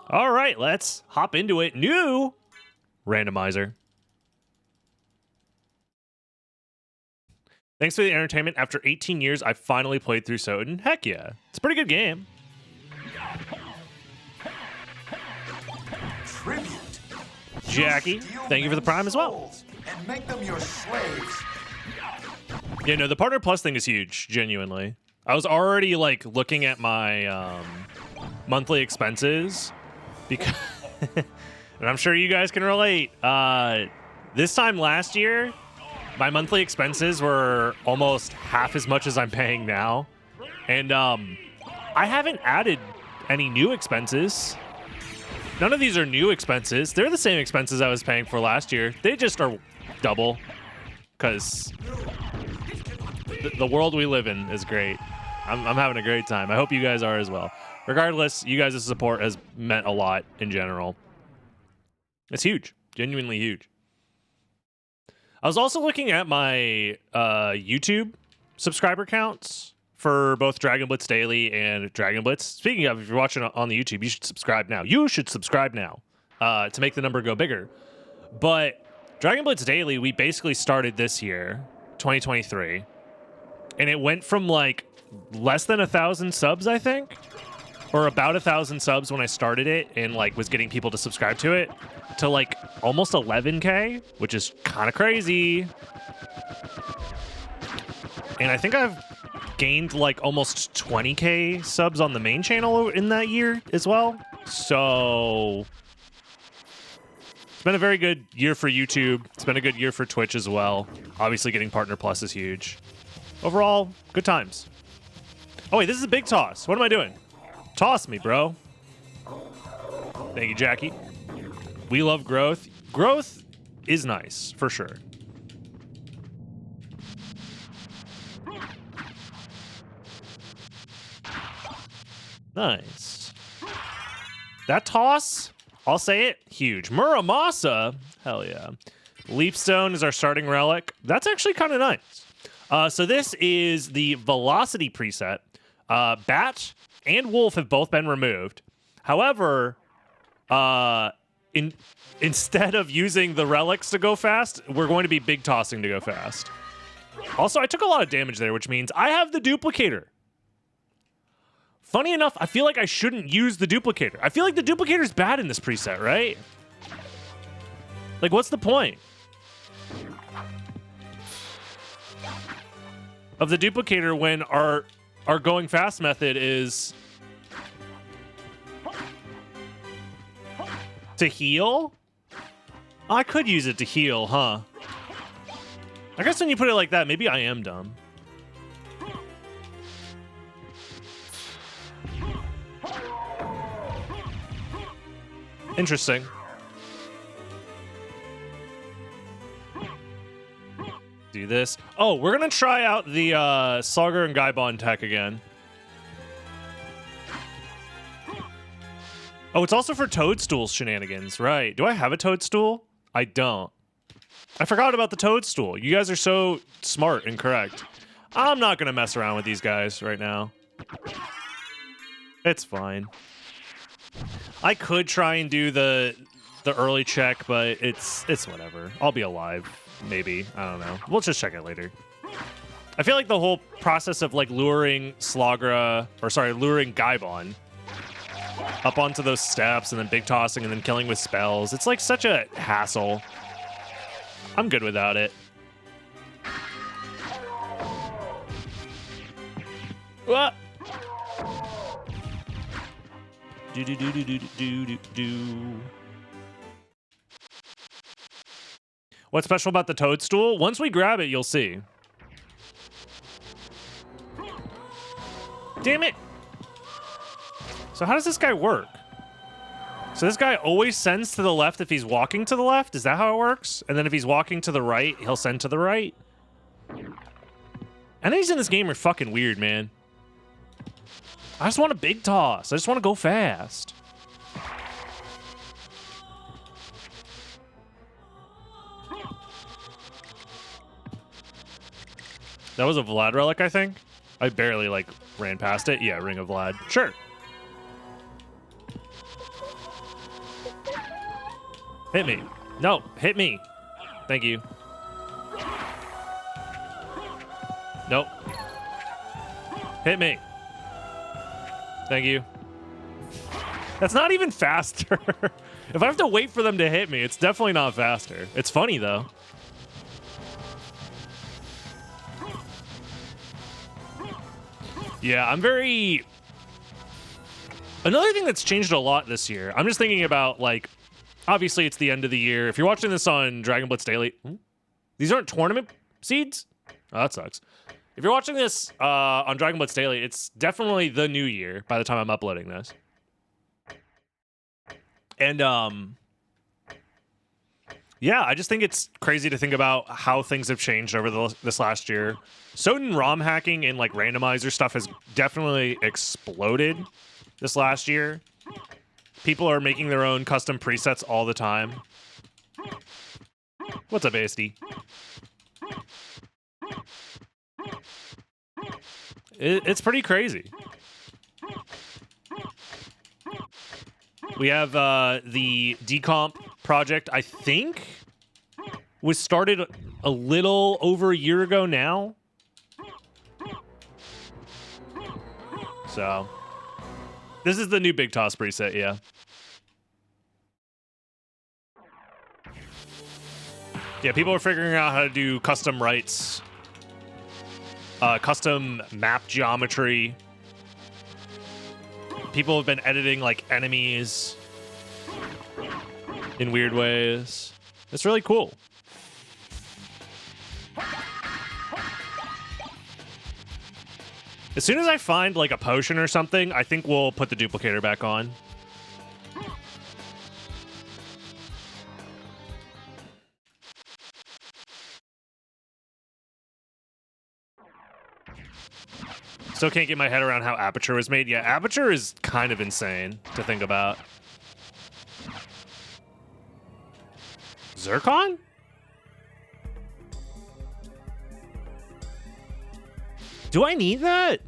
All right, let's hop into it. New randomizer. Thanks for the entertainment. After 18 years, I finally played through SotN. Heck yeah. It's a pretty good game. Tribute. Jackie, thank you for the Prime as well. And make them your slaves. Yeah, no, the Partner Plus thing is huge, genuinely. I was already, like, looking at my monthly expenses because... and I'm sure you guys can relate. This time last year, my monthly expenses were almost half as much as I'm paying now. And I haven't added any new expenses. None of these are new expenses. They're the same expenses I was paying for last year. They just are double because the world we live in is great. I'm having a great time. I hope you guys are as well. Regardless, you guys' support has meant a lot in general. It's huge. Genuinely huge. I was also looking at my YouTube subscriber counts for both Dragon Blitz Daily and Dragon Blitz. Speaking of, if you're watching on the YouTube, you should subscribe now. You should subscribe now to make the number go bigger. But Dragon Blitz Daily, we basically started this year, 2023, and it went from like less than 1,000 subs, I think, or about 1,000 subs when I started it and like was getting people to subscribe to it, to like almost 11K, which is kind of crazy. And I think I've gained like almost 20K subs on the main channel in that year as well. So it's been a very good year for YouTube. It's been a good year for Twitch as well. Obviously getting Partner Plus is huge. Overall, good times. Oh wait, this is a big toss. What am I doing? Toss me, bro. Thank you, Jackie. We love growth. Growth is nice, for sure. Nice. That toss, I'll say it, huge. Muramasa, hell yeah. Leapstone is our starting relic. That's actually kind of nice. So this is the velocity preset. Bat and Wolf have both been removed. However, instead of using the relics to go fast, we're going to be big tossing to go fast. Also, I took a lot of damage there, which means I have the duplicator. Funny enough, I feel like I shouldn't use the duplicator. I feel like the duplicator's bad in this preset, right? Like, what's the point of the duplicator when our going fast method is to heal? I could use it to heal, huh? I guess when you put it like that, maybe I am dumb. Interesting. Do this. Oh, we're gonna try out the Sagar and Gaibon tech again. Oh, it's also for Toadstool shenanigans, right? Do I have a Toadstool? I don't. I forgot about the Toadstool. You guys are so smart and correct. I'm not gonna mess around with these guys right now. It's fine. I could try and do the early check, but it's whatever. I'll be alive, maybe. I don't know. We'll just check it later. I feel like the whole process of like luring luring Gaibon up onto those steps and then big tossing and then killing with spells, it's like such a hassle. I'm good without it. What? What's special about the Toadstool? Once we grab it, you'll see. Damn it! So how does this guy work? So this guy always sends to the left if he's walking to the left? Is that how it works? And then if he's walking to the right, he'll send to the right? Enemies in this game are fucking weird, man. I just want a big toss. I just want to go fast. That was a Vlad relic, I think. I barely, like, ran past it. Yeah, Ring of Vlad. Sure. Hit me. No, hit me. Thank you. Nope. Hit me. Thank you. That's not even faster. If I have to wait for them to hit me, it's definitely not faster. It's funny, though. Yeah, I'm very... Another thing that's changed a lot this year, I'm just thinking about, like, obviously it's the end of the year. If you're watching this on Dragon Blitz Daily... These aren't tournament seeds? Oh, that sucks. If you're watching this on Dragon Blitz Daily, it's definitely the new year by the time I'm uploading this. And, yeah, I just think it's crazy to think about how things have changed over this last year. SotN ROM hacking and, like, randomizer stuff has definitely exploded this last year. People are making their own custom presets all the time. What's up, ASD? It's pretty crazy. We have the decomp project, I think, was started a little over a year ago now. So, this is the new Big Toss preset, yeah. Yeah, people are figuring out how to do custom rights, custom map geometry. People have been editing, like, enemies in weird ways. It's really cool. As soon as I find, like, a potion or something, I think we'll put the duplicator back on. Still can't get my head around how Aperture was made. Yeah, Aperture is kind of insane to think about. Zircon? Do I need that?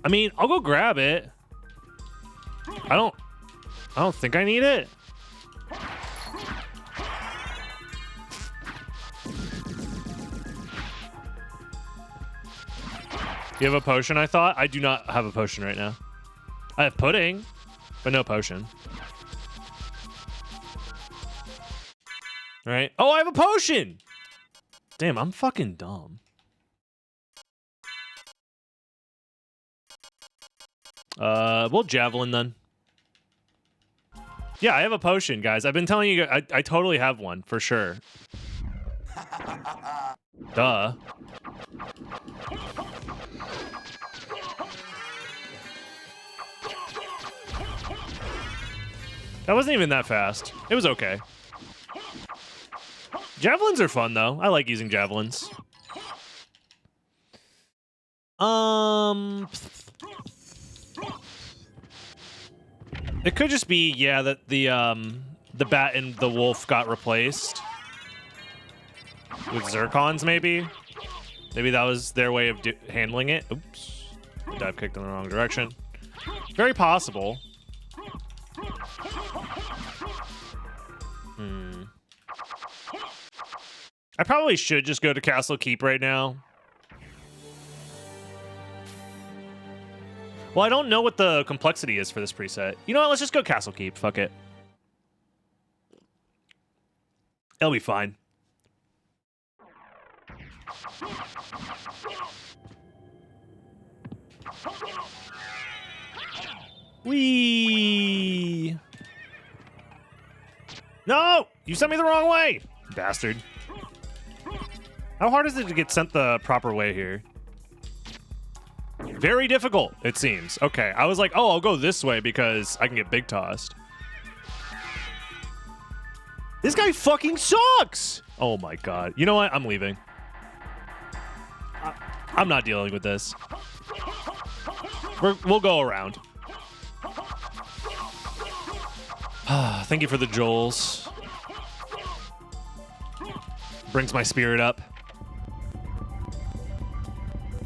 I mean, I'll go grab it. I don't think I need it. You have a potion, I thought? I do not have a potion right now. I have pudding, but no potion. All right. Oh, I have a potion! Damn, I'm fucking dumb. We'll javelin then. Yeah, I have a potion, guys. I've been telling you, I totally have one, for sure. Duh. That wasn't even that fast. It was okay. Javelins are fun, though. I like using javelins. It could just be, yeah, that the bat and the wolf got replaced with zircons, maybe. Maybe that was their way of handling it. Oops, dive kicked in the wrong direction. Very possible. I probably should just go to Castle Keep right now. Well, I don't know what the complexity is for this preset. You know what? Let's just go Castle Keep. Fuck it. It'll be fine. Whee! No! You sent me the wrong way! Bastard. How hard is it to get sent the proper way here? Very difficult, it seems. Okay, I was like, oh, I'll go this way because I can get big tossed. This guy fucking sucks! Oh my god. You know what? I'm leaving. I'm not dealing with this. We'll go around. Thank you for the Joels. Brings my spirit up.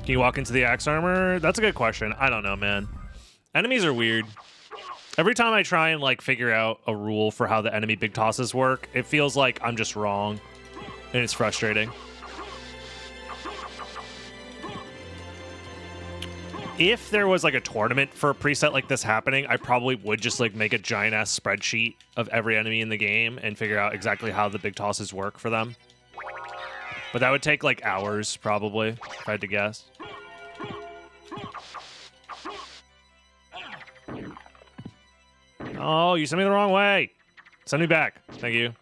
Can you walk into the axe armor? That's a good question. I don't know, man. Enemies are weird. Every time I try and like figure out a rule for how the enemy big tosses work, it feels like I'm just wrong, and it's frustrating. If there was like a tournament for a preset like this happening, I probably would just like make a giant ass spreadsheet of every enemy in the game and figure out exactly how the big tosses work for them. But that would take like hours probably, if I had to guess. Oh, you sent me the wrong way. Send me back. Thank you.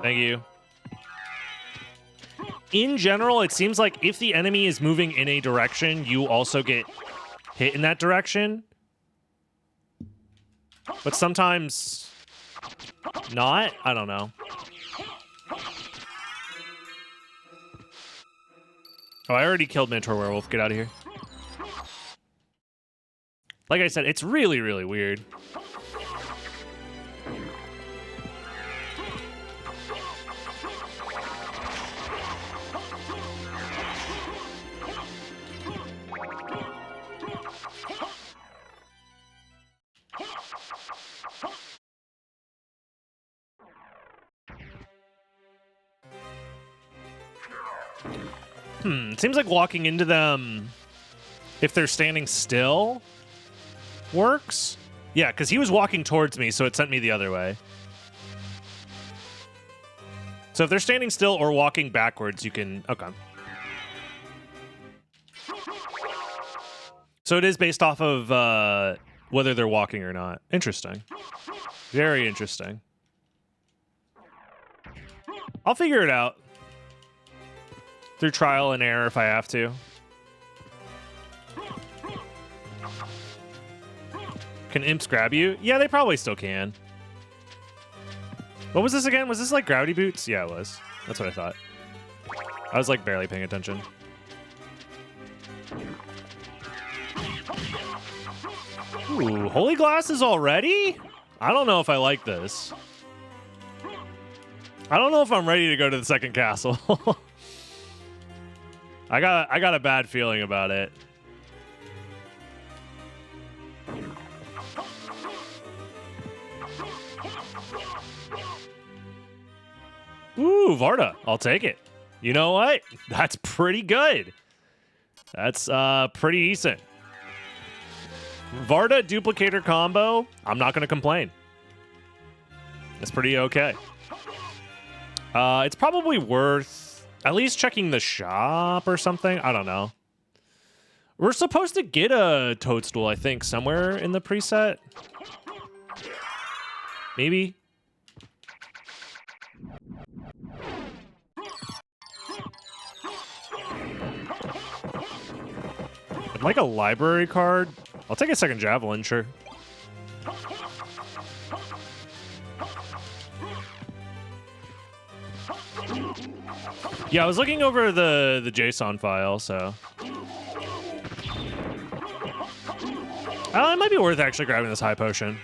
Thank you. In general, it seems like if the enemy is moving in a direction, you also get hit in that direction. But sometimes not. I don't know. Oh, I already killed Mentor Werewolf. Get out of here. Like I said, it's really, really weird. It seems like walking into them, if they're standing still, works. Yeah, because he was walking towards me, so it sent me the other way. So if they're standing still or walking backwards, you can... Okay. So it is based off of whether they're walking or not. Interesting. Very interesting. I'll figure it out. Through trial and error if I have to. Can imps grab you? Yeah, they probably still can. What was this again? Was this like gravity boots? Yeah, it was. That's what I thought. I was like barely paying attention. Ooh, holy glasses already? I don't know if I like this. I don't know if I'm ready to go to the second castle. I got a bad feeling about it. Ooh, Varda. I'll take it. You know what? That's pretty good. That's pretty decent. Varda duplicator combo. I'm not going to complain. It's pretty okay. It's probably worth at least checking the shop or something. I don't know. We're supposed to get a toadstool, I think, somewhere in the preset. Maybe. I'd like a library card. I'll take a second javelin, sure. Yeah, I was looking over the JSON file, so... it might be worth actually grabbing this high potion.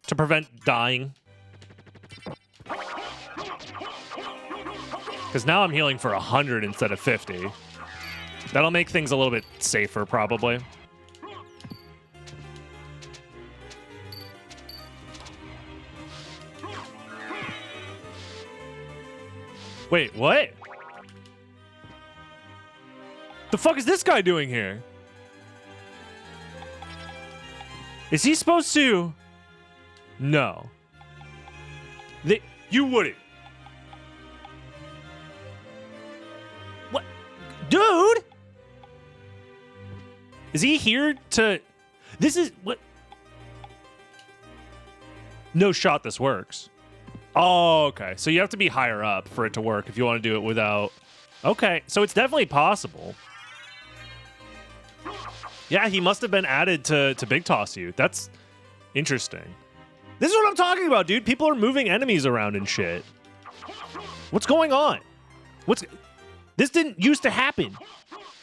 To prevent dying. Because now I'm healing for 100 instead of 50. That'll make things a little bit safer, probably. Wait, what? The fuck is this guy doing here? Is he supposed to? No. You wouldn't. What? Dude! Is he here to... This is... What? No shot this works. Oh, okay. So you have to be higher up for it to work if you want to do it without... Okay, so it's definitely possible. Yeah, he must have been added to Big Toss You. That's interesting. This is what I'm talking about, dude. People are moving enemies around and shit. What's going on? This didn't used to happen.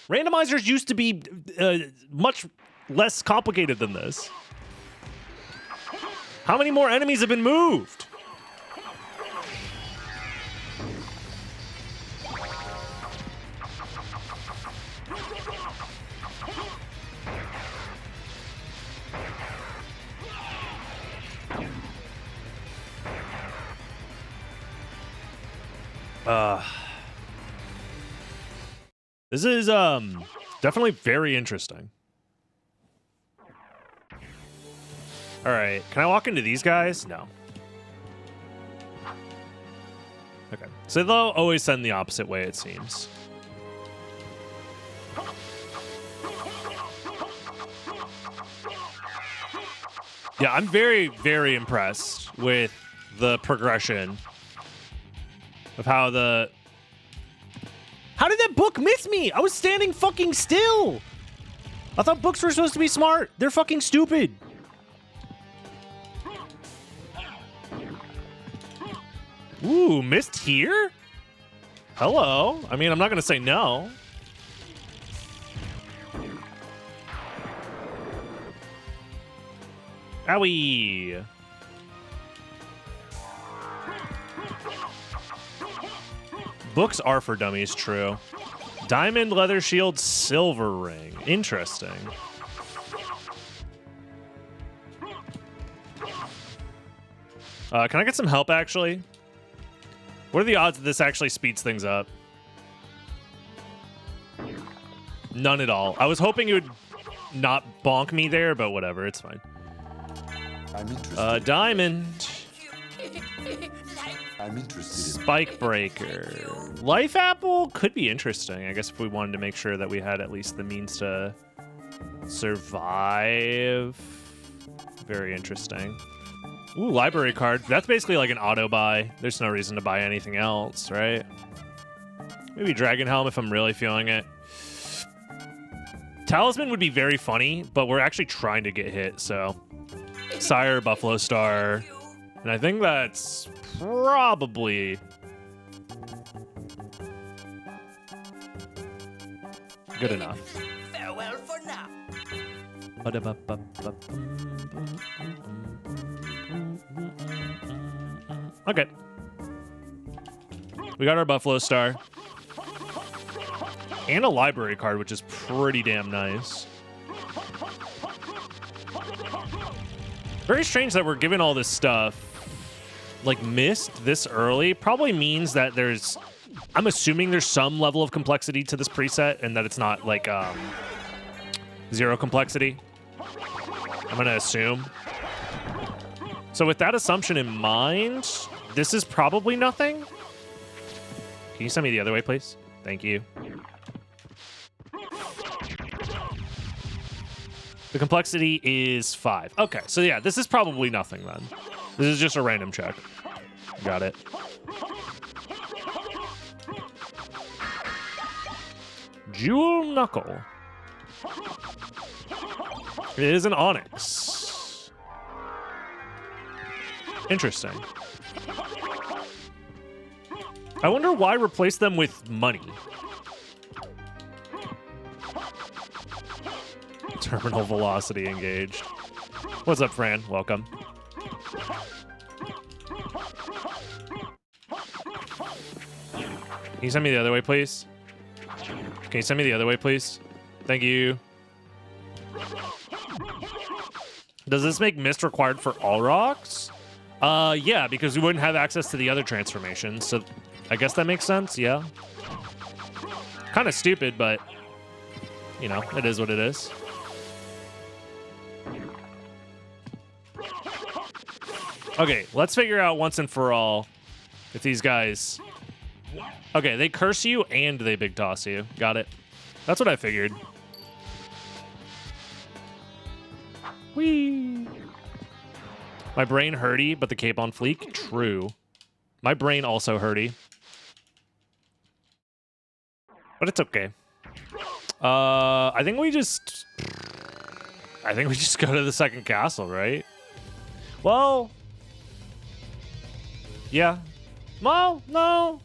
Randomizers used to be much less complicated than this. How many more enemies have been moved? This is definitely very interesting. All right, can I walk into these guys? No. Okay, so they'll always send the opposite way, it seems. Yeah, I'm very, very impressed with the progression of how the... How did that book miss me? I was standing fucking still. I thought books were supposed to be smart. They're fucking stupid. Ooh, missed here? Hello. I mean, I'm not going to say no. Owie. Books are for dummies, true. Diamond, leather shield, silver ring. Interesting. Can I get some help, actually? What are the odds that this actually speeds things up? None at all. I was hoping it would not bonk me there, but whatever, it's fine. I'm interested. Diamond. I'm interested. Spike breaker. Life apple could be interesting. I guess if we wanted to make sure that we had at least the means to survive. Very interesting. Ooh, library card. That's basically like an auto buy. There's no reason to buy anything else, right? Maybe Dragon Helm if I'm really feeling it. Talisman would be very funny, but we're actually trying to get hit, so. Sire, Buffalo Star. And I think that's probably good enough. Farewell for now. Okay. We got our Buffalo Star. And a library card, which is pretty damn nice. Very strange that we're given all this stuff, like, missed this early. Probably means that there's... I'm assuming there's some level of complexity to this preset and that it's not, like, zero complexity. I'm gonna assume. So with that assumption in mind, this is probably nothing. Can you send me the other way, please? Thank you. The complexity is 5. Okay, so yeah, this is probably nothing then. This is just a random check. Got it. Jewel Knuckle. It is an onyx. Interesting. I wonder why replace them with money. Terminal velocity engaged. What's up, Fran? Welcome. Can you send me the other way, please? Can you send me the other way, please? Thank you. Does this make mist required for all rocks? Yeah, because we wouldn't have access to the other transformations, so I guess that makes sense, yeah. Kind of stupid, but, you know, it is what it is. Okay, let's figure out once and for all if these guys... Okay, they curse you and they big toss you. Got it. That's what I figured. Whee! My brain hurty, but the cape on fleek? True. My brain also hurty. But it's okay. I think we just go to the second castle, right? Well... Yeah. Well, no.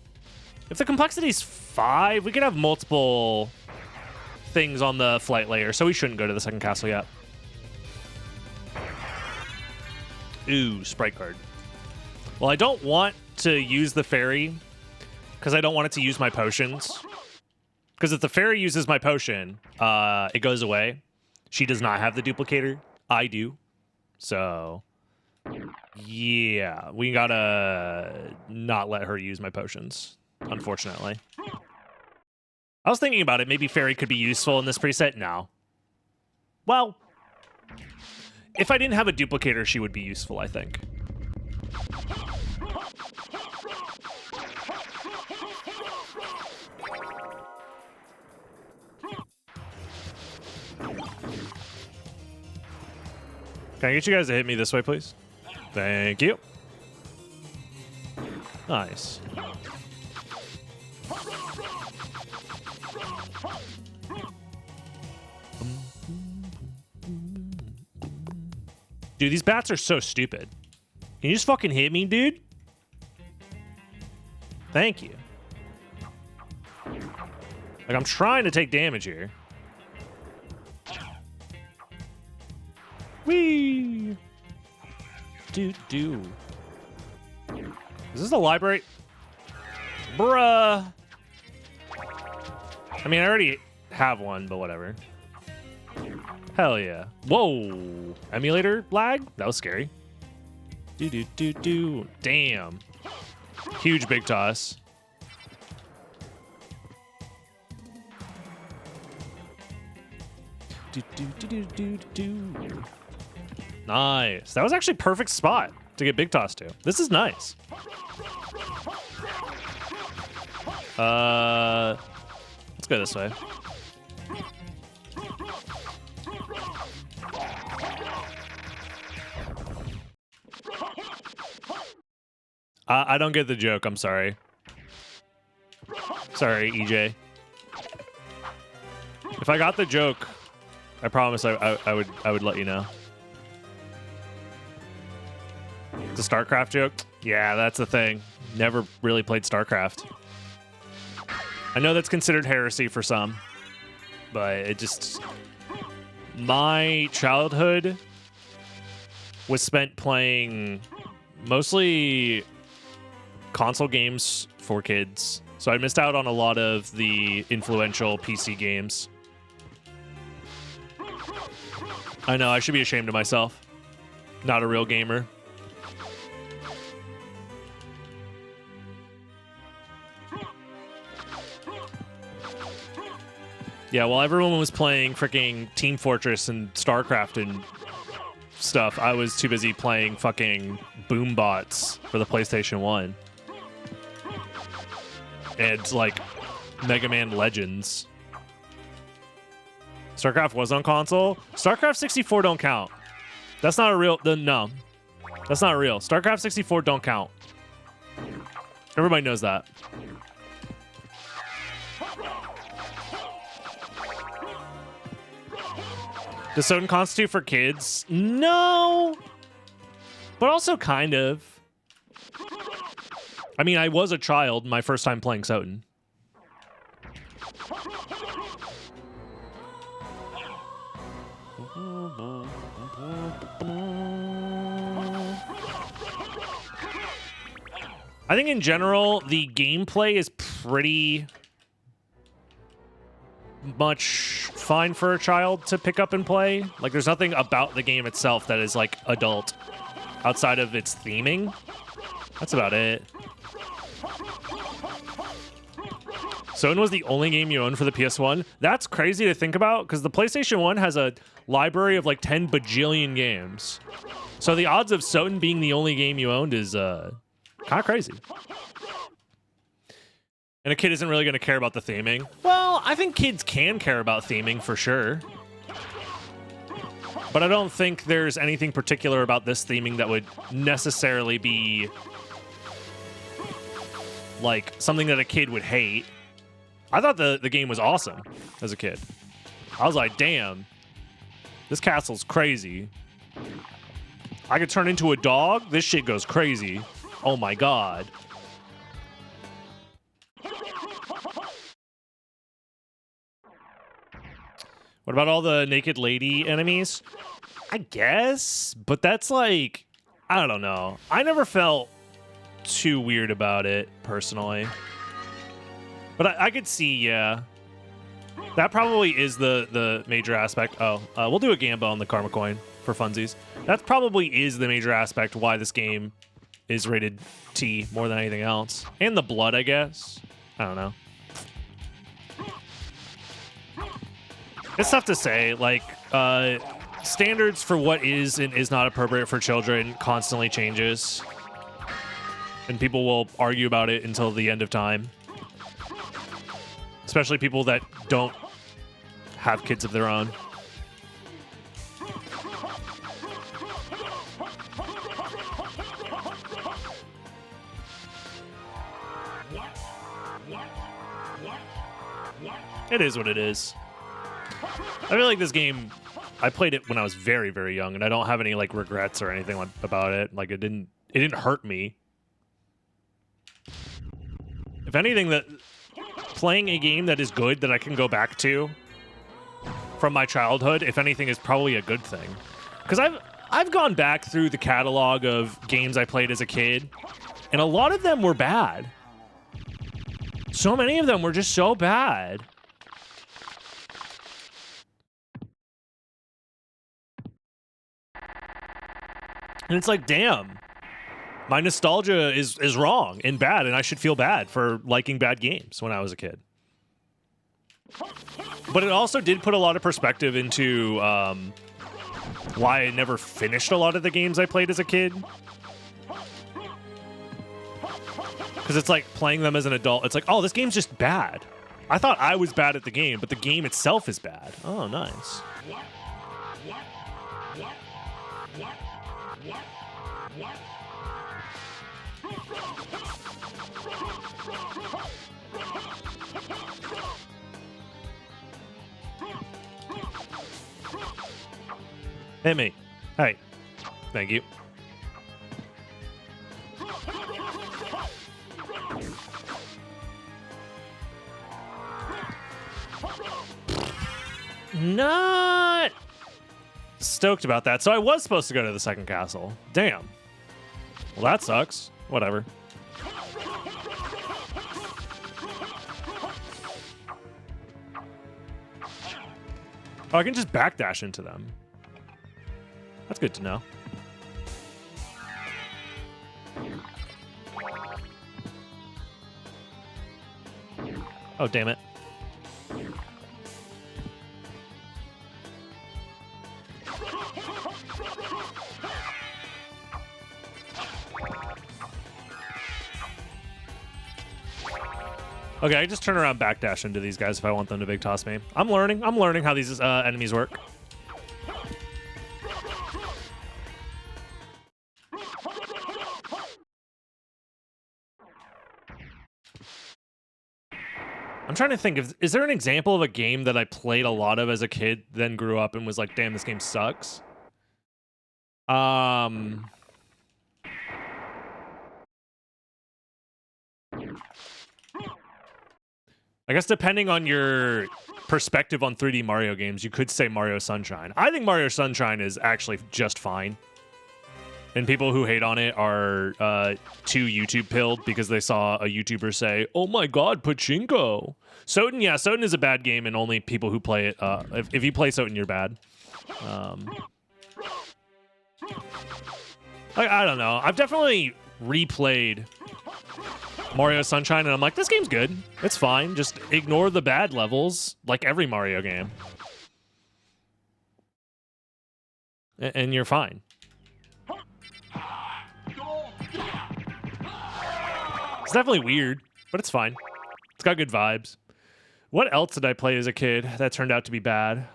If the complexity's 5, we could have multiple things on the flight layer, so we shouldn't go to the second castle yet. Ooh, sprite card. Well, I don't want to use the fairy because I don't want it to use my potions. Because if the fairy uses my potion, it goes away. She does not have the duplicator. I do. So... yeah, we gotta not let her use my potions. unfortunately. I was thinking about it. Maybe Fairy could be useful in this preset. No. Well, if I didn't have a duplicator, she would be useful, I think. Can I get you guys to hit me this way, please? Thank you. Nice. Dude, these bats are so stupid. Can you just fucking hit me, dude? Thank you. Like, I'm trying to take damage here. Whee! Do. Is this the library? Bruh. I mean, I already have one, but whatever. Hell yeah. Whoa. Emulator lag? That was scary. Do. Damn. Huge big toss. Do. Nice. That was actually perfect spot to get big toss to. This is nice. Let's go this way. I don't get the joke. I'm sorry. Sorry, EJ. If I got the joke, I promise I would let you know. The StarCraft joke? Yeah, that's the thing. Never really played StarCraft. I know that's considered heresy for some, but it just... My childhood was spent playing mostly console games for kids. So I missed out on a lot of the influential PC games. I know, I should be ashamed of myself. Not a real gamer. Yeah, while everyone was playing freaking Team Fortress and StarCraft and stuff, I was too busy playing fucking Boombots for the PlayStation 1. And, like, Mega Man Legends. StarCraft was on console. StarCraft 64 don't count. That's not a real... No. That's not real. StarCraft 64 don't count. Everybody knows that. Does SotN constitute for kids? No. But also kind of. I mean, I was a child my first time playing SotN. I think in general, the gameplay is pretty much fine for a child to pick up and play. Like, there's nothing about the game itself that is, like, adult outside of its theming. That's about it. SotN was the only game you owned for the PS1. That's crazy to think about, because the PlayStation 1 has a library of, like, 10 bajillion games. So the odds of SotN being the only game you owned is, kind of crazy. And a kid isn't really going to care about the theming. Well, I think kids can care about theming for sure. But I don't think there's anything particular about this theming that would necessarily be like something that a kid would hate. I thought the game was awesome as a kid. I was like, damn, this castle's crazy. I could turn into a dog? This shit goes crazy. Oh my god. What about all the naked lady enemies? I guess, but that's like, I don't know. I never felt too weird about it, personally. But I could see, yeah. That probably is the major aspect. Oh, we'll do a Gambo on the Karma Coin for funsies. That probably is the major aspect why this game is rated T more than anything else. And the blood, I guess. I don't know. It's tough to say. Like, standards for what is and is not appropriate for children constantly changes. And people will argue about it until the end of time. Especially people that don't have kids of their own. It is what it is. I feel like this game, I played it when I was very, very young, and I don't have any like regrets or anything about it. Like it didn't hurt me. If anything, that playing a game that is good that I can go back to from my childhood, if anything, is probably a good thing. Because I've gone back through the catalog of games I played as a kid, and a lot of them were bad. So many of them were just so bad. And it's like, damn, my nostalgia is wrong and bad, and I should feel bad for liking bad games when I was a kid. But it also did put a lot of perspective into why I never finished a lot of the games I played as a kid. Because it's like playing them as an adult. It's like, oh, this game's just bad. I thought I was bad at the game, but the game itself is bad. Oh, nice. Hit me. Hey. Thank you. Not stoked about that. So I was supposed to go to the second castle. Damn. Well, that sucks. Whatever. Oh, I can just backdash into them. That's good to know. Oh, damn it. Okay, I just turn around backdash into these guys if I want them to big toss me. I'm learning how these enemies work. I'm trying to think, is there an example of a game that I played a lot of as a kid, then grew up and was like, damn, this game sucks? I guess depending on your perspective on 3D Mario games, you could say Mario Sunshine. I think Mario Sunshine is actually just fine. And people who hate on it are too YouTube pilled because they saw a YouTuber say, oh my god, pachinko. SotN, yeah, SotN is a bad game, and only people who play it, if you play SotN, you're bad. I don't know. I've definitely replayed Mario Sunshine, and I'm like, this game's good. It's fine. Just ignore the bad levels, like every Mario game. And you're fine. It's definitely weird, but it's fine. It's got good vibes. What else did I play as a kid that turned out to be bad?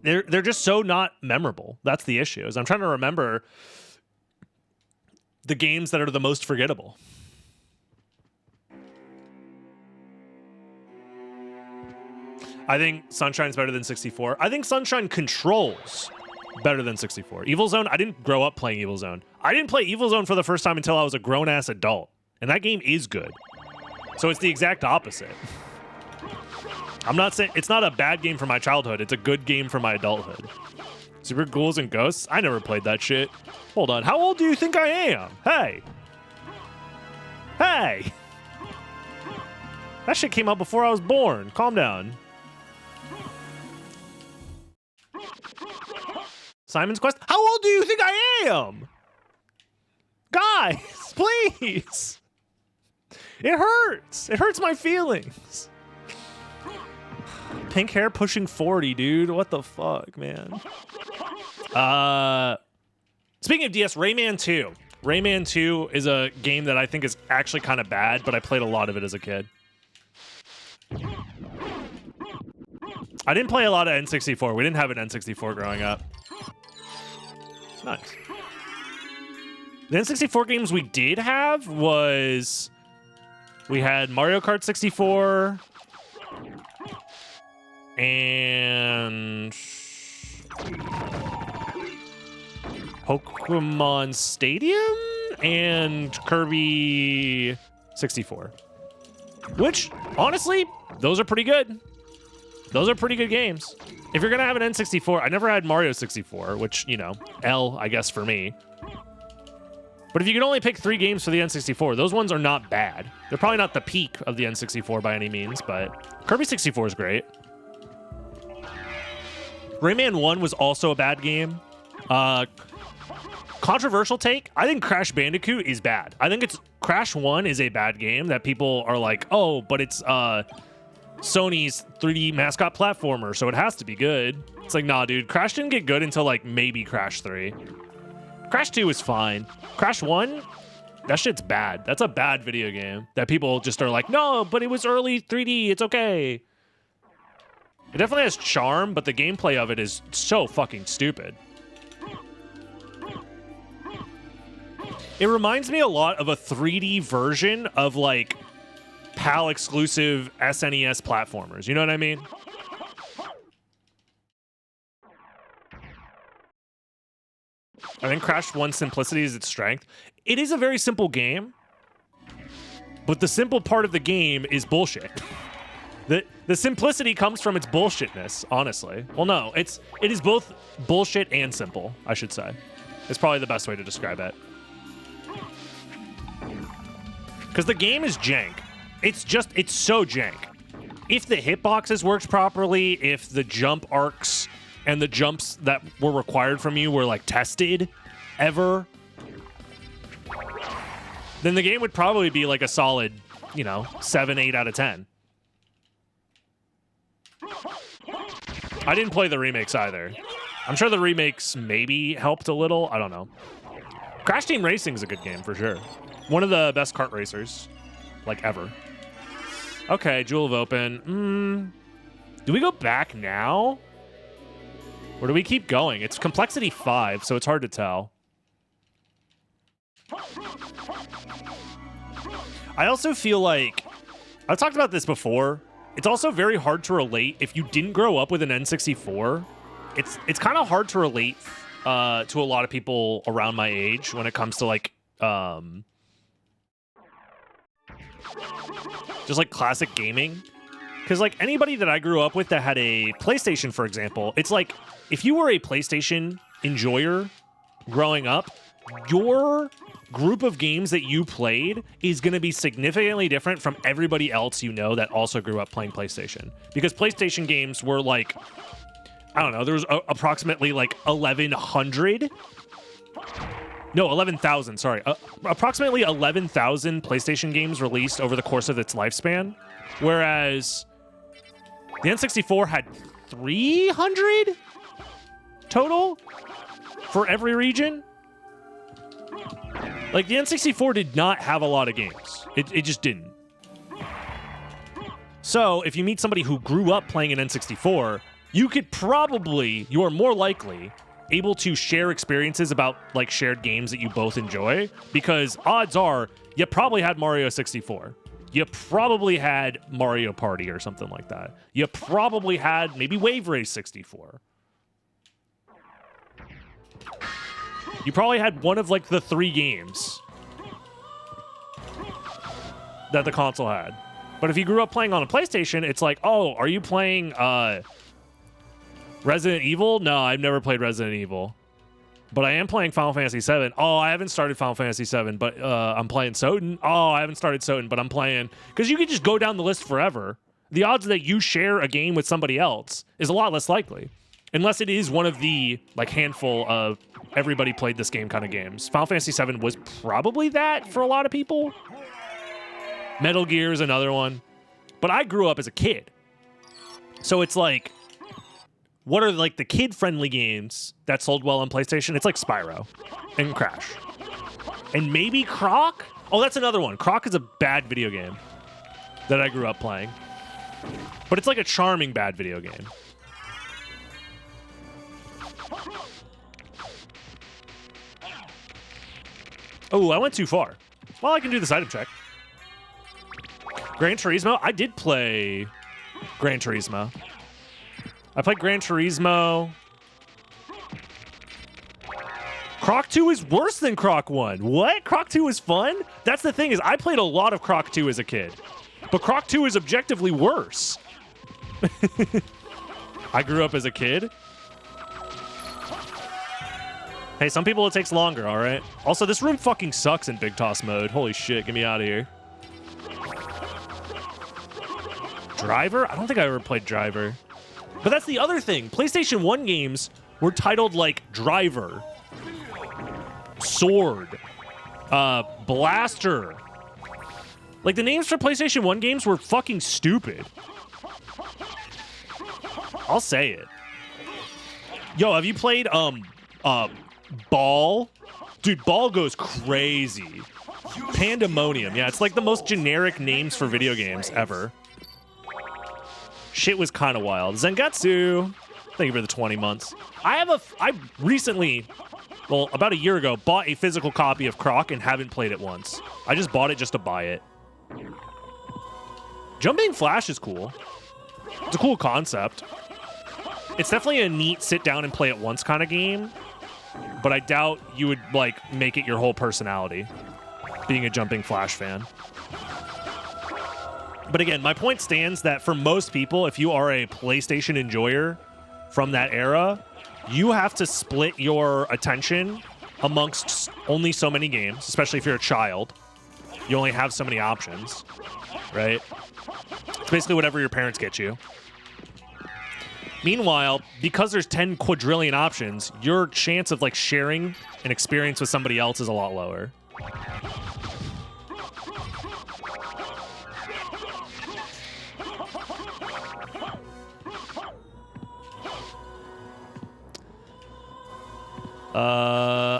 They're just so not memorable. That's the issue. Is I'm trying to remember the games that are the most forgettable. I think Sunshine's better than 64. I think Sunshine controls better than 64. Evil Zone, I didn't grow up playing Evil Zone. I didn't play Evil Zone for the first time until I was a grown-ass adult. And that game is good. So it's the exact opposite. I'm not saying it's not a bad game for my childhood. It's a good game for my adulthood. Super Ghouls and Ghosts? I never played that shit. Hold on. How old do you think I am? Hey. Hey. That shit came out before I was born. Calm down. Simon's Quest? How old do you think I am? Guys, please. It hurts. It hurts my feelings. Pink hair pushing 40, dude. What the fuck, man? Speaking of DS, Rayman 2. Rayman 2 is a game that I think is actually kind of bad, but I played a lot of it as a kid. I didn't play a lot of N64. We didn't have an N64 growing up. Nice. The N64 games we did have was... We had Mario Kart 64... and... Pokemon Stadium and Kirby 64. Which, honestly, those are pretty good. Those are pretty good games. If you're going to have an N64, I never had Mario 64, which, you know, L, I guess, for me. But if you could only pick 3 games for the N64, those ones are not bad. They're probably not the peak of the N64 by any means, but Kirby 64 is great. Rayman 1 was also a bad game. Controversial take, I think Crash Bandicoot is bad. I think Crash 1 is a bad game that people are like, oh, but it's Sony's 3D mascot platformer, so it has to be good. It's like, nah, dude, Crash didn't get good until like maybe Crash 3. Crash 2 is fine. Crash 1, that shit's bad. That's a bad video game that people just are like, no, but it was early 3D, it's okay. It definitely has charm, but the gameplay of it is so fucking stupid. It reminds me a lot of a 3D version of like PAL exclusive SNES platformers. You know what I mean? I think Crash 1's simplicity is its strength. It is a very simple game, but the simple part of the game is bullshit. The simplicity comes from its bullshitness, honestly. Well, no, it is both bullshit and simple, I should say. It's probably the best way to describe it. Because the game is jank. It's so jank. If the hitboxes worked properly, if the jump arcs and the jumps that were required from you were like tested ever, then the game would probably be like a solid, you know, 7, 8 out of 10. I didn't play the remakes either. I'm sure the remakes maybe helped a little. I don't know. Crash Team Racing is a good game for sure. One of the best kart racers, like, ever. Okay, Jewel of Open. Do we go back now? Or do we keep going? It's complexity 5, so it's hard to tell. I also feel like... I've talked about this before. It's also very hard to relate if you didn't grow up with an N64. It's kind of hard to relate to a lot of people around my age when it comes to, like... just like classic gaming, because like anybody that I grew up with that had a PlayStation, for example, it's like if you were a PlayStation enjoyer growing up, your group of games that you played is going to be significantly different from everybody else you know that also grew up playing PlayStation, because PlayStation games were like, I don't know, there was approximately like 1,100. No, 11,000, sorry. Approximately 11,000 PlayStation games released over the course of its lifespan, whereas the N64 had 300 total for every region. Like, the N64 did not have a lot of games. It just didn't. So, if you meet somebody who grew up playing an N64, you are more likely able to share experiences about like shared games that you both enjoy, because odds are you probably had Mario 64. You probably had Mario Party or something like that. You probably had maybe Wave Race 64. You probably had one of like the 3 games that the console had. But if you grew up playing on a PlayStation, it's like, oh, are you playing Resident Evil? No, I've never played Resident Evil. But I am playing Final Fantasy VII. Oh, I haven't started Final Fantasy VII, but I'm playing SotN. Oh, I haven't started SotN, but I'm playing... Because you could just go down the list forever. The odds that you share a game with somebody else is a lot less likely. Unless it is one of the like handful of everybody played this game kind of games. Final Fantasy VII was probably that for a lot of people. Metal Gear is another one. But I grew up as a kid. So it's like, what are like the kid-friendly games that sold well on PlayStation? It's like Spyro and Crash. And maybe Croc? Oh, that's another one. Croc is a bad video game that I grew up playing. But it's like a charming bad video game. Oh, I went too far. Well, I can do this item check. Gran Turismo? I did play Gran Turismo. I played Gran Turismo. Croc 2 is worse than Croc 1. What? Croc 2 is fun? That's the thing, is I played a lot of Croc 2 as a kid. But Croc 2 is objectively worse. I grew up as a kid. Hey, some people it takes longer, all right? Also, this room fucking sucks in Big Toss mode. Holy shit, get me out of here. Driver? I don't think I ever played Driver. But that's the other thing. PlayStation 1 games were titled like Driver, Sword, Blaster. Like the names for PlayStation 1 games were fucking stupid. I'll say it. Yo, have you played Ball? Dude, Ball goes crazy. Pandemonium. Yeah, it's like the most generic names for video games ever. Shit was kind of wild. Zangetsu. Thank you for the 20 months. I recently, well, about a year ago, bought a physical copy of Croc and haven't played it once. I just bought it just to buy it. Jumping Flash is cool. It's a cool concept. It's definitely a neat sit down and play it once kind of game, but I doubt you would like make it your whole personality, being a Jumping Flash fan. But again, my point stands that for most people, if you are a PlayStation enjoyer from that era, you have to split your attention amongst only so many games, especially if you're a child. You only have so many options, right? It's basically whatever your parents get you. Meanwhile, because there's 10 quadrillion options, your chance of like sharing an experience with somebody else is a lot lower.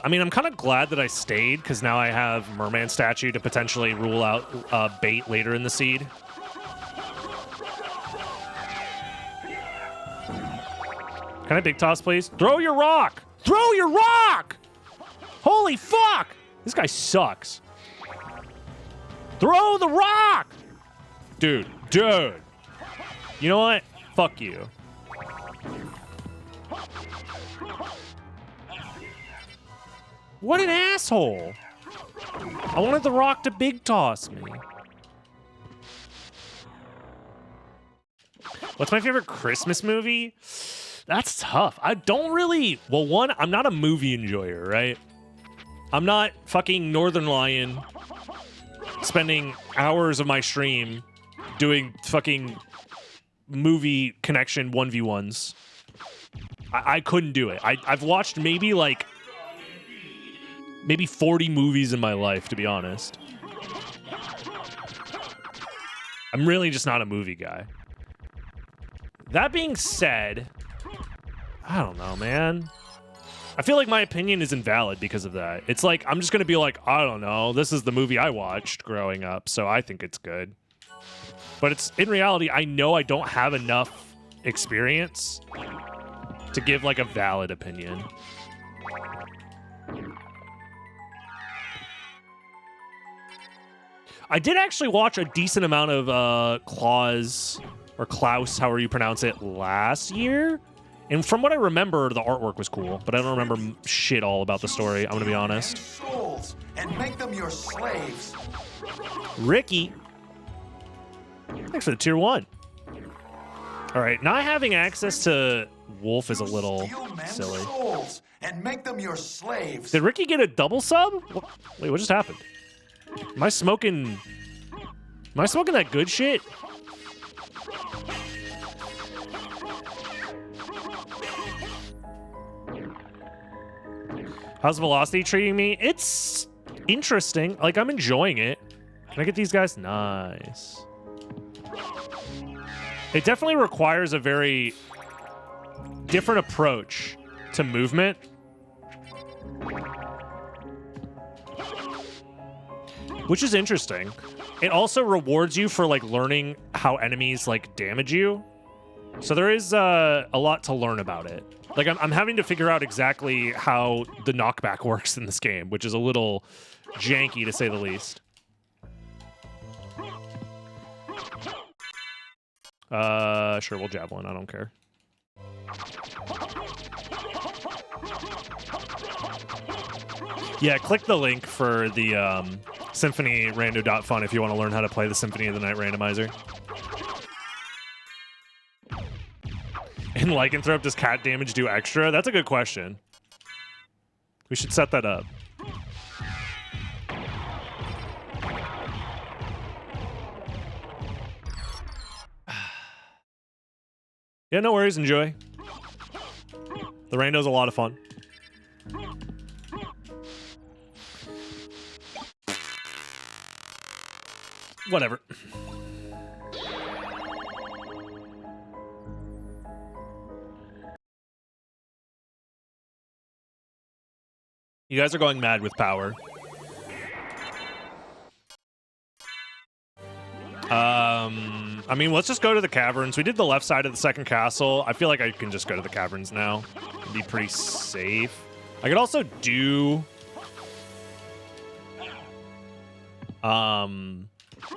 I mean, I'm kind of glad that I stayed, because now I have Merman Statue to potentially rule out bait later in the seed. Can I big toss, please? Throw your rock! Throw your rock! Holy fuck! This guy sucks. Throw the rock! Dude. You know what? Fuck you. What an asshole. I wanted the rock to big toss me. What's my favorite Christmas movie? That's tough. I don't really... Well, one, I'm not a movie enjoyer, right? I'm not fucking Northern Lion spending hours of my stream doing fucking movie connection 1v1s. I couldn't do it. I've watched maybe 40 movies in my life, to be honest. I'm really just not a movie guy. That being said, I don't know, man. I feel like my opinion is invalid because of that. It's like, I'm just going to be like, I don't know, this is the movie I watched growing up, so I think it's good. But it's, in reality, I know I don't have enough experience to give like a valid opinion. I did actually watch a decent amount of Klaus, however you pronounce it, last year. And from what I remember, the artwork was cool, but I don't remember shit all about the story, I'm gonna be honest. Souls and make them your slaves. Ricky. Thanks for the tier 1. All right, not having access to Wolf is a little silly. Souls and make them your slaves. Did Ricky get a double sub? Wait, what just happened? Am I smoking that good shit? How's Velocity treating me? It's interesting. Like, I'm enjoying it. Can I get these guys? Nice. It definitely requires a very different approach to movement. Which is interesting. It also rewards you for like learning how enemies like damage you. So there is a lot to learn about it. Like I'm having to figure out exactly how the knockback works in this game, which is a little janky to say the least. Sure, we'll javelin. I don't care. Yeah, click the link for the Symphony Rando.fun if you want to learn how to play the Symphony of the Night randomizer. And Lycanthrope, does cat damage do extra? That's a good question. We should set that up. Yeah, no worries. Enjoy. The Rando's a lot of fun. Whatever. You guys are going mad with power. I mean, let's just go to the caverns. We did the left side of the second castle. I feel like I can just go to the caverns now. It'd be pretty safe. I could also do...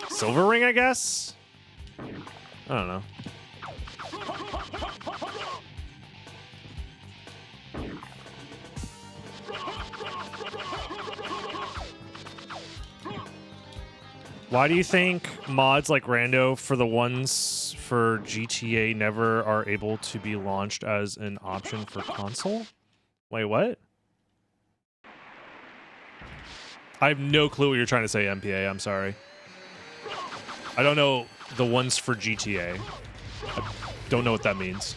Silver Ring, I guess? I don't know. Why do you think mods like Rando for the ones for GTA never are able to be launched as an option for console? Wait, what? I have no clue what you're trying to say, MPA. I'm sorry. I don't know the ones for GTA. I don't know what that means.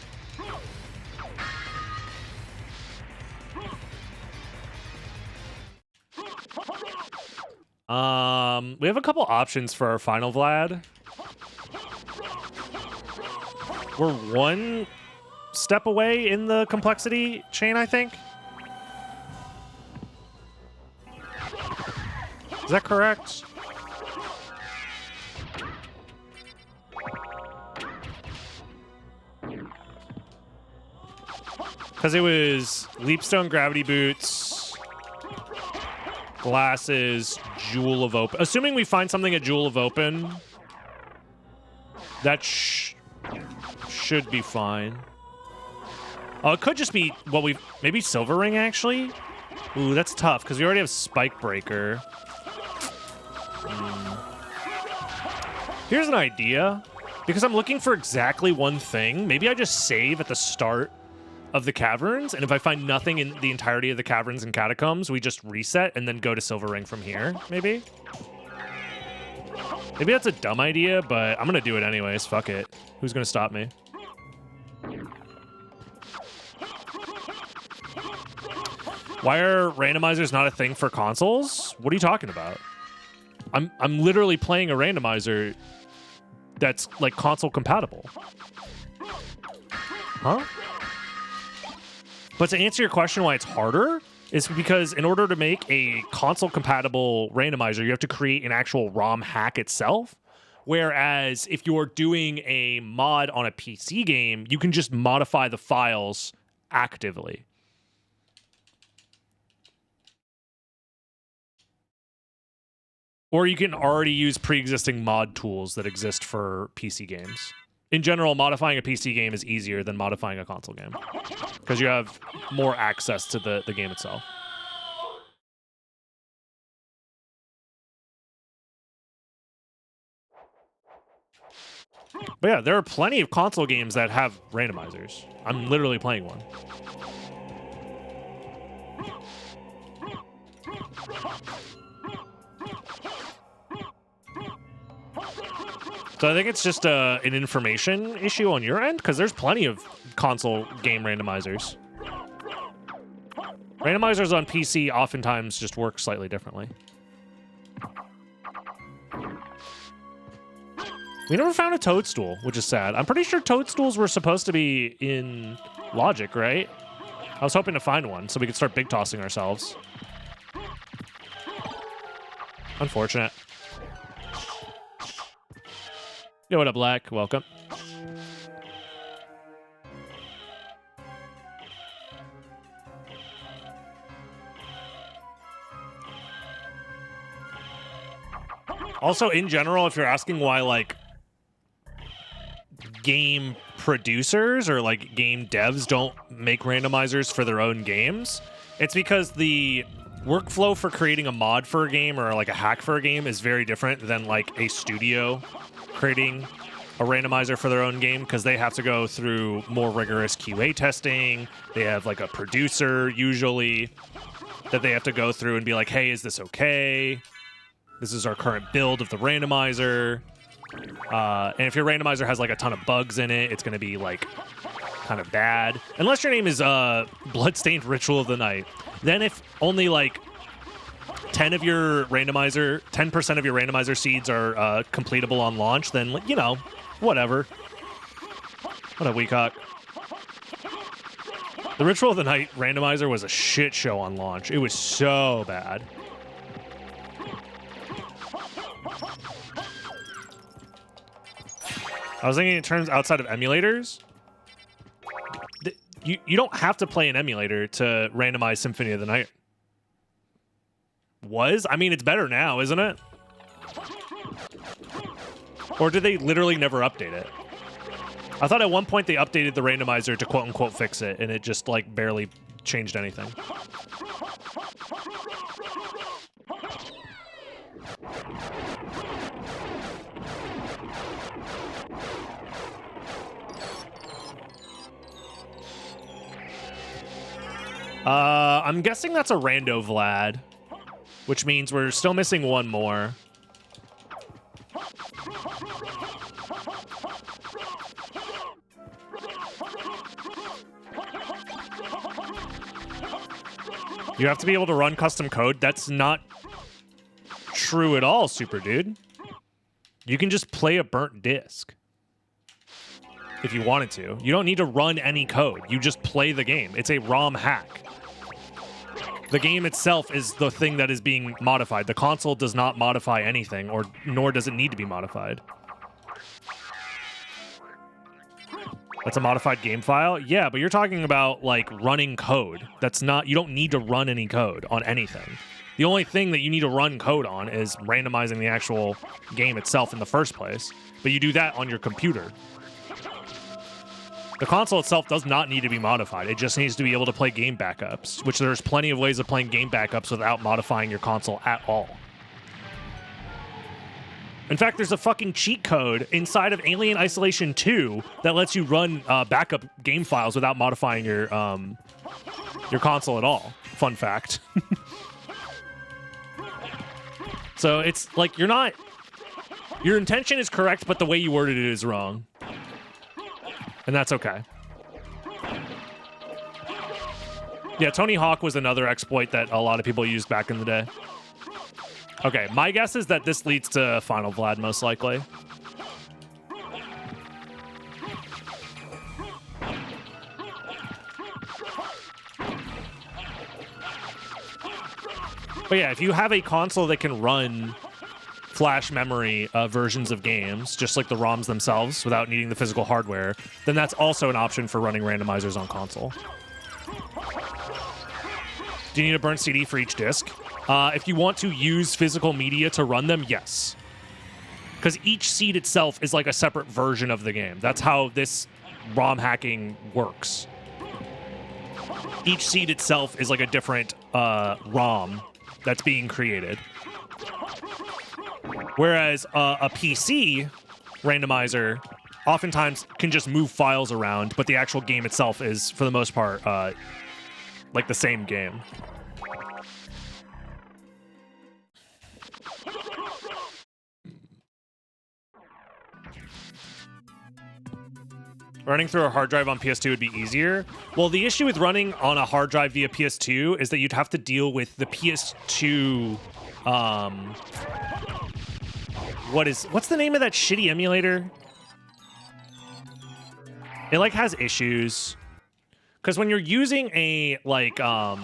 We have a couple options for our final Vlad. We're one step away in the complexity chain, I think. Is that correct? Because it was Leapstone Gravity Boots, glasses, Jewel of Open. Assuming we find something at Jewel of Open, that should be fine. Oh, it could just be, well, maybe Silver Ring, actually? Ooh, that's tough, because we already have Spike Breaker. Here's an idea. Because I'm looking for exactly one thing, maybe I just save at the start of the caverns, and if I find nothing in the entirety of the caverns and catacombs, we just reset and then go to Silver Ring from here, maybe? Maybe that's a dumb idea, but I'm gonna do it anyways. Fuck it. Who's gonna stop me? Why are randomizers not a thing for consoles? What are you talking about? I'm literally playing a randomizer that's like console compatible. Huh? But to answer your question why it's harder is because in order to make a console compatible randomizer, you have to create an actual ROM hack itself. Whereas if you're doing a mod on a PC game, you can just modify the files actively. Or you can already use pre-existing mod tools that exist for PC games. In general, modifying a PC game is easier than modifying a console game because you have more access to the game itself. But yeah, there are plenty of console games that have randomizers. I'm literally playing one. So I think it's just an information issue on your end, because there's plenty of console game randomizers. Randomizers on PC oftentimes just work slightly differently. We never found a toadstool, which is sad. I'm pretty sure toadstools were supposed to be in Logic, right? I was hoping to find one so we could start big tossing ourselves. Unfortunate. Yo, what up, Black? Welcome. Also, in general, if you're asking why, like, game producers or, like, game devs don't make randomizers for their own games, it's because the workflow for creating a mod for a game or, like, a hack for a game is very different than, like, a studio creating a randomizer for their own game, because they have to go through more rigorous QA testing. They have, like, a producer, usually, that they have to go through and be like, hey, is this okay? This is our current build of the randomizer. And if your randomizer has like a ton of bugs in it, it's going to be like kind of bad. Unless your name is Bloodstained Ritual of the Night. Then if only like 10% of your randomizer seeds are completable on launch, then, you know, whatever. What a weacock. The Ritual of the Night randomizer was a shit show on launch. It was so bad. I was thinking in terms outside of emulators. You don't have to play an emulator to randomize Symphony of the Night. I mean, it's better now, isn't it? Or did they literally never update it? I thought at one point they updated the randomizer to quote-unquote fix it, and it just, like, barely changed anything. I'm guessing that's a rando Vlad, which means we're still missing one more. You have to be able to run custom code. That's not true at all, Super Dude. You can just play a burnt disk if you wanted to. You don't need to run any code. You just play the game. It's a ROM hack. The game itself is the thing that is being modified. The console does not modify anything, nor does it need to be modified. That's a modified game file? Yeah, but you're talking about, like, running code. That's not... You don't need to run any code on anything. The only thing that you need to run code on is randomizing the actual game itself in the first place. But you do that on your computer. The console itself does not need to be modified. It just needs to be able to play game backups, which there's plenty of ways of playing game backups without modifying your console at all. In fact, there's a fucking cheat code inside of Alien Isolation 2 that lets you run backup game files without modifying your console at all. Fun fact. So it's like your intention is correct, but the way you worded it is wrong. And that's okay. Yeah, Tony Hawk was another exploit that a lot of people used back in the day. Okay, my guess is that this leads to Final Vlad, most likely. But yeah, if you have a console that can run flash memory versions of games, just like the ROMs themselves, without needing the physical hardware, then that's also an option for running randomizers on console. Do you need a burnt CD for each disc? If you want to use physical media to run them, yes. Because each seed itself is like a separate version of the game. That's how this ROM hacking works. Each seed itself is like a different ROM that's being created. Whereas a PC randomizer oftentimes can just move files around, but the actual game itself is, for the most part, like the same game. Running through a hard drive on PS2 would be easier. Well, the issue with running on a hard drive via PS2 is that you'd have to deal with the PS2 what's the name of that shitty emulator? It like has issues. Because when you're using a like a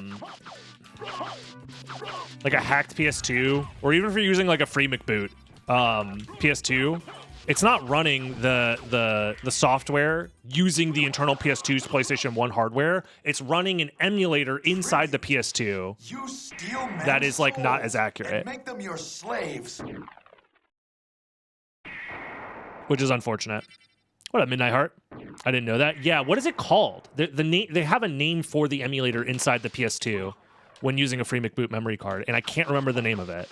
hacked PS2, or even if you're using like a free McBoot PS2, it's not running the software using the internal PS2's PlayStation 1 hardware. It's running an emulator inside the PS2 You steal men's that is like not souls as accurate, and make them your slaves. which is unfortunate. What up, Midnight Heart? I didn't know that. Yeah, what is it called? The name, they have a name for the emulator inside the PS2 when using a free McBoot memory card, and I can't remember the name of it.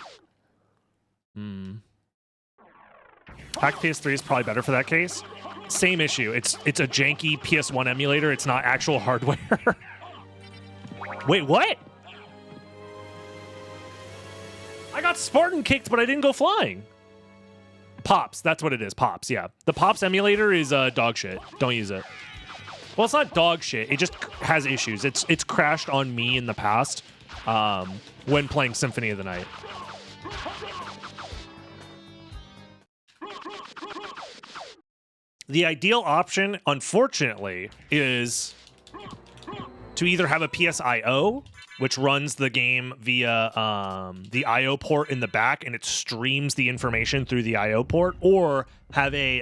Hacked PS3 is probably better for that case. Same issue. It's a janky PS1 emulator. It's not actual hardware. Wait, what? I got Spartan kicked, but I didn't go flying. Pops, that's what it is. Pops, yeah. The Pops emulator is dog shit. Don't use it. Well, it's not dog shit. It just has issues. It's crashed on me in the past when playing Symphony of the Night. The ideal option, unfortunately, is to either have a PSIO, which runs the game via the IO port in the back, and it streams the information through the IO port, or have a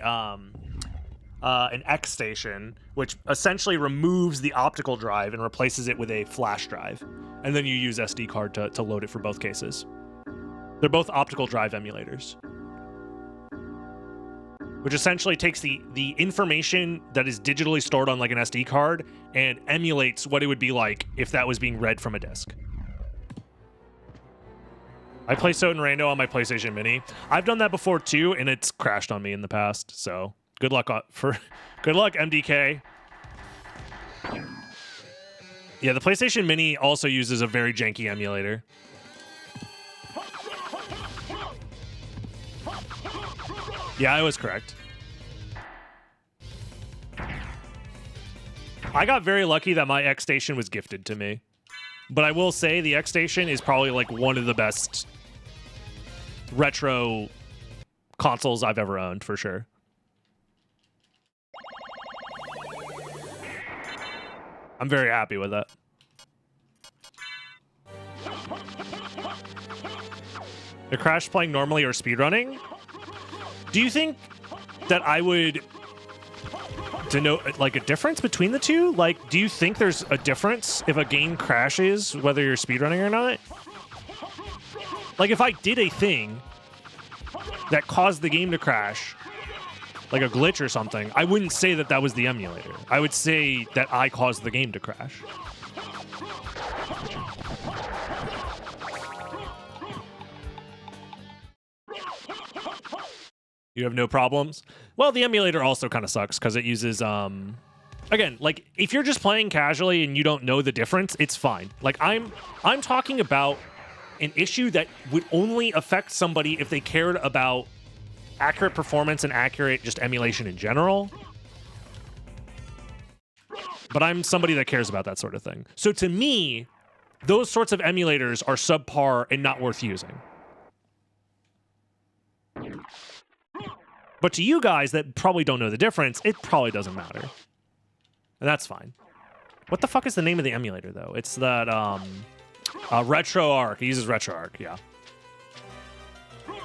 an X station, which essentially removes the optical drive and replaces it with a flash drive, and then you use SD card to load it for both cases. They're both optical drive emulators, which essentially takes the information that is digitally stored on like an SD card and emulates what it would be like if that was being read from a disc. I play SotN Rando on my PlayStation Mini. I've done that before too, and it's crashed on me in the past. So good luck good luck, MDK. Yeah, the PlayStation Mini also uses a very janky emulator. Yeah, I was correct. I got very lucky that my X Station was gifted to me. But I will say the X Station is probably like one of the best retro consoles I've ever owned, for sure. I'm very happy with it. The crash playing normally or speedrunning? Do you think that I would denote like a difference between the two? Like, do you think there's a difference if a game crashes, whether you're speedrunning or not? Like, if I did a thing that caused the game to crash, like a glitch or something, I wouldn't say that that was the emulator. I would say that I caused the game to crash. You have no problems? Well, the emulator also kind of sucks because it uses, again, like, if you're just playing casually and you don't know the difference, it's fine. Like, I'm talking about an issue that would only affect somebody if they cared about accurate performance and accurate just emulation in general. But I'm somebody that cares about that sort of thing. So to me, those sorts of emulators are subpar and not worth using. But to you guys that probably don't know the difference, it probably doesn't matter. And that's fine. What the fuck is the name of the emulator, though? It's that, RetroArch. It uses RetroArch, yeah.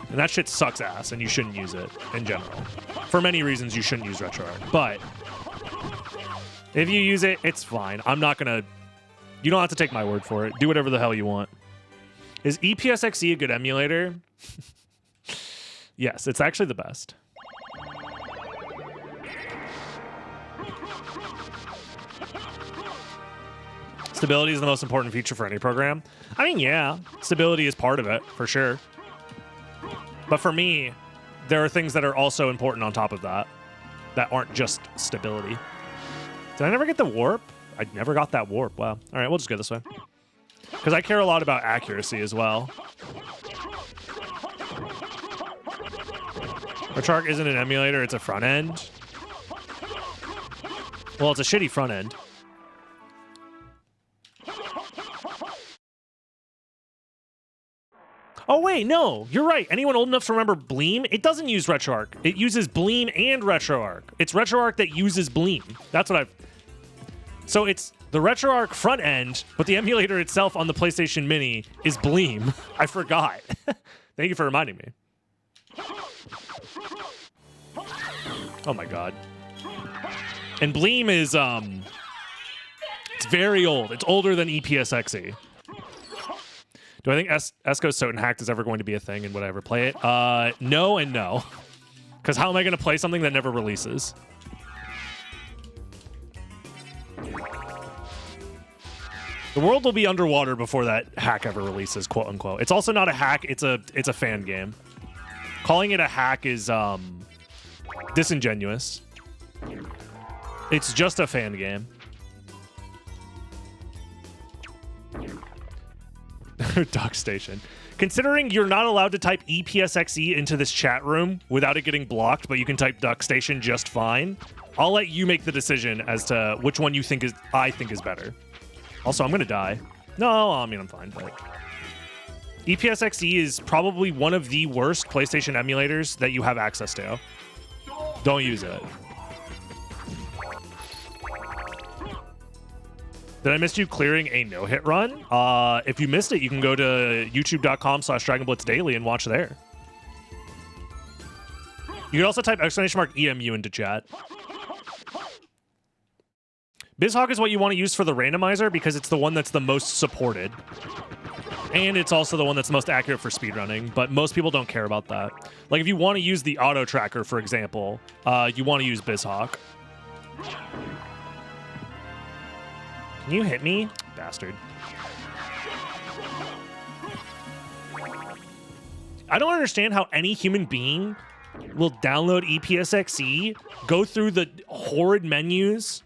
And that shit sucks ass, and you shouldn't use it in general. For many reasons, you shouldn't use RetroArch. But if you use it, it's fine. I'm not gonna... You don't have to take my word for it. Do whatever the hell you want. Is EPSXE a good emulator? Yes, it's actually the best. Stability is the most important feature for any program. I mean, yeah, stability is part of it, for sure. But for me, there are things that are also important on top of that, that aren't just stability. Did I never get the warp? I never got that warp. Wow. All right, we'll just go this way. Because I care a lot about accuracy as well. RetroArch isn't an emulator, it's a front end. Well, it's a shitty front end. Oh, wait, no. You're right. Anyone old enough to remember Bleem? It doesn't use RetroArch. It uses Bleem and RetroArch. It's RetroArch that uses Bleem. That's what I've... So it's the RetroArch front end, but the emulator itself on the PlayStation Mini is Bleem. I forgot. Thank you for reminding me. Oh, my God. And Bleem is, it's very old. It's older than EPSXE. Do I think Esco's SotN hacked is ever going to be a thing and would I ever play it? No and no. Because how am I going to play something that never releases? The world will be underwater before that hack ever releases, quote unquote. It's also not a hack, it's a fan game. Calling it a hack is disingenuous. It's just a fan game. Dock station. Considering you're not allowed to type EPSXE into this chat room without it getting blocked, but you can type Duck Station just fine, I'll let you make the decision as to which one you think I think is better. Also, I'm gonna die. No, I mean, I'm fine, but... EPSXE is probably one of the worst PlayStation emulators that you have access to. Don't use it. Did I miss you clearing a no-hit run? If you missed it, you can go to youtube.com/DragonBlitzDaily and watch there. You can also type !EMU into chat. BizHawk is what you want to use for the randomizer because it's the one that's the most supported. And it's also the one that's most accurate for speedrunning, but most people don't care about that. Like, if you want to use the auto tracker, for example, you want to use BizHawk. Can you hit me? Bastard. I don't understand how any human being will download EPSXE, go through the horrid menus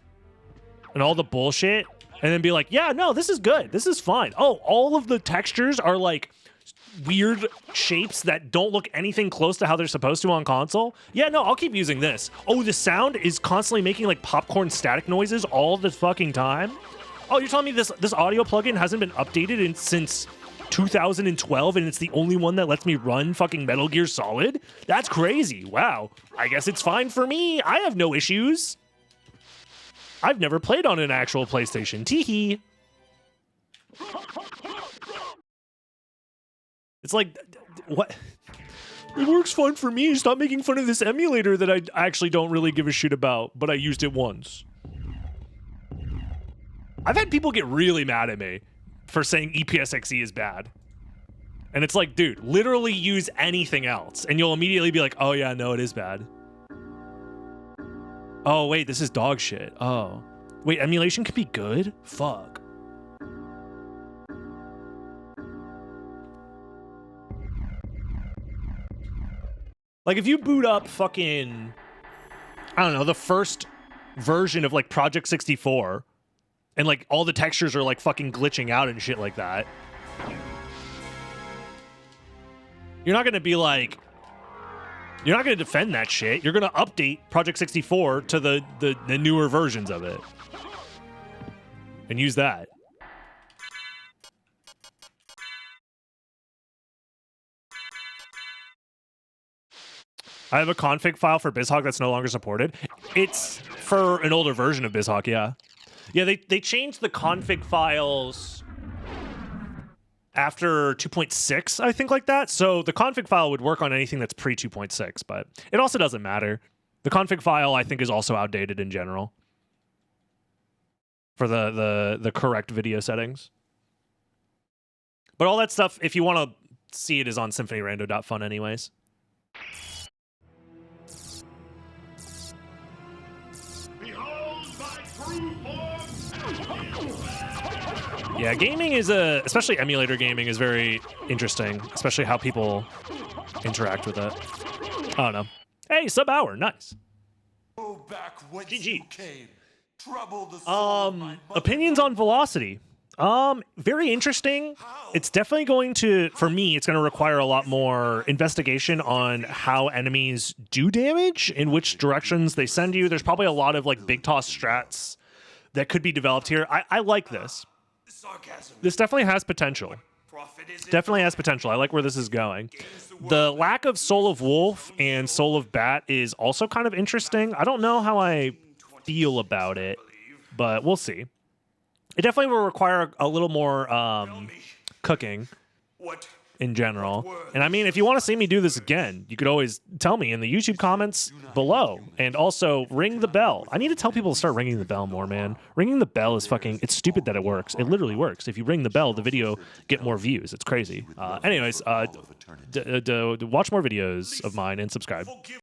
and all the bullshit, and then be like, yeah, no, this is good. This is fine. Oh, all of the textures are like weird shapes that don't look anything close to how they're supposed to on console. Yeah, no, I'll keep using this. Oh, the sound is constantly making like popcorn static noises all the fucking time. Oh, you're telling me this audio plugin hasn't been updated since 2012 and it's the only one that lets me run fucking Metal Gear Solid? That's crazy. Wow. I guess it's fine for me. I have no issues. I've never played on an actual PlayStation. Teehee. It's like, what? It works fine for me. Stop making fun of this emulator that I actually don't really give a shit about, but I used it once. I've had people get really mad at me for saying EPSXE is bad. And it's like, dude, literally use anything else, and you'll immediately be like, oh yeah, no, it is bad. Oh, wait, this is dog shit. Oh. Wait, emulation can be good? Fuck. Like, if you boot up fucking, I don't know, the first version of, like, Project 64, and, like, all the textures are, like, fucking glitching out and shit like that, you're not gonna be like, you're not gonna defend that shit. You're gonna update Project 64 to the newer versions of it. And use that. I have a config file for BizHawk that's no longer supported. It's for an older version of BizHawk, yeah. Yeah, they changed the config files after 2.6, I think, like that. So the config file would work on anything that's pre 2.6, but it also doesn't matter. The config file, I think, is also outdated in general for the correct video settings. But all that stuff, if you want to see it, is on symphonyrando.fun anyways. Yeah, gaming is especially emulator gaming is very interesting, especially how people interact with it. I don't know. Hey, sub-hour, nice. Go back whence GG. you came. Trouble the soul of my Opinions on Velocity. Very interesting. It's definitely going to, for me, it's going to require a lot more investigation on how enemies do damage, in which directions they send you. There's probably a lot of like big toss strats that could be developed here. I like this. sarcasm. This definitely has potential. Definitely has potential. I like where this is going. The lack of Soul of Wolf and Soul of Bat is also kind of interesting. I don't know how I feel about it, but we'll see. It definitely will require a little more cooking in general. And I mean, if you want to see me do this again, you could always tell me in the YouTube comments below. And also, ring the bell. I need to tell people to start ringing the bell more, man. Ringing the bell is fucking... It's stupid that it works. It literally works. If you ring the bell, the video get more views. It's crazy. Anyways, watch more videos of mine and subscribe.